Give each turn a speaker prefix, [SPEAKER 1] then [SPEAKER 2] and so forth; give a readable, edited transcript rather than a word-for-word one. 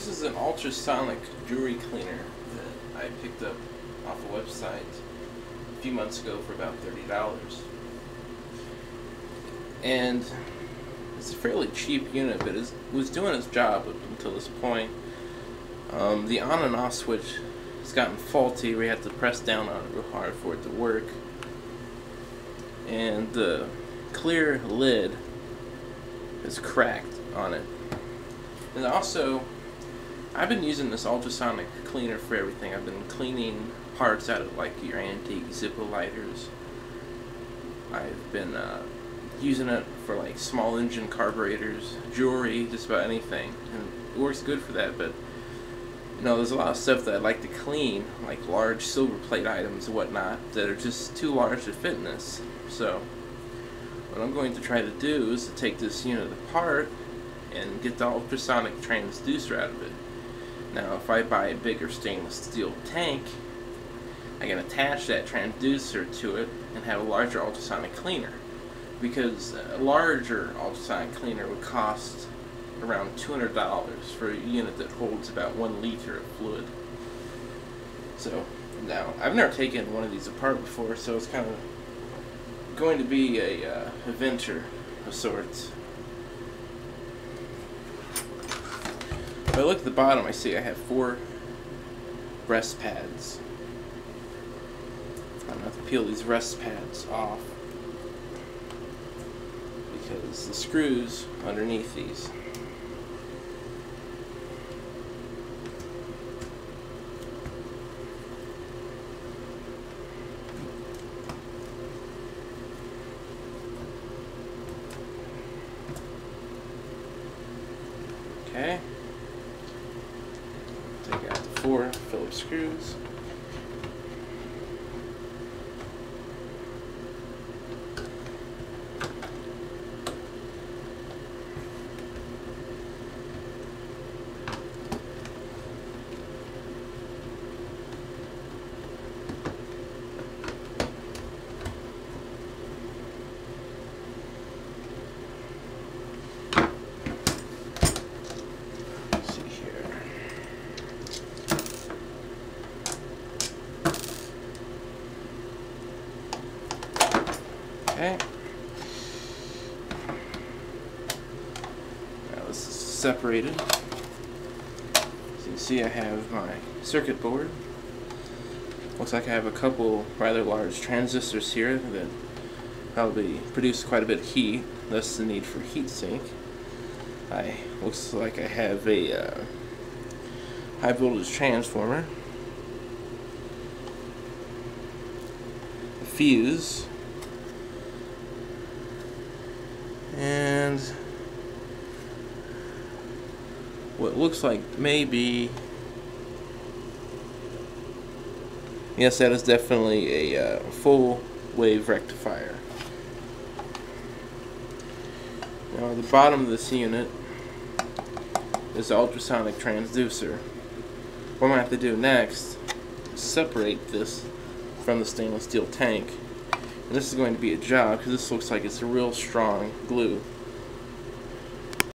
[SPEAKER 1] This is an ultrasonic jewelry cleaner that I picked up off a website a few months ago for about $30. And it's a fairly cheap unit, but it was doing its job up until this point. The on and off switch has gotten faulty where you have to press down on it real hard for it to work. And the clear lid is cracked on it. And also, I've been using this ultrasonic cleaner for everything. I've been cleaning parts out of like your antique Zippo lighters. I've been using it for like small engine carburetors, jewelry, just about anything. And it works good for that, but you know, there's a lot of stuff that I like to clean, like large silver plate items and whatnot, that are just too large to fit in this. So what I'm going to try to do is to take this unit apart and get the ultrasonic transducer out of it. Now if I buy a bigger stainless steel tank, I can attach that transducer to it and have a larger ultrasonic cleaner, because a larger ultrasonic cleaner would cost around $200 for a unit that holds about 1 liter of fluid. So now I've never taken one of these apart before, so it's kind of going to be a adventure of sorts. If I look at the bottom, I see I have 4 rest pads. I'm going to have to peel these rest pads off because the screws underneath these. Okay. Take out the 4 Phillips screws. Okay. Now this is separated. As you can see, I have my circuit board. Looks like I have a couple rather large transistors here that probably produce quite a bit of heat, thus the need for heat sink. Looks like I have a high voltage transformer, a fuse, and what looks like maybe, yes, that is definitely a full wave rectifier. Now at the bottom of this unit is the ultrasonic transducer. What I'm going to have to do next is separate this from the stainless steel tank. And this is going to be a job because this looks like it's a real strong glue.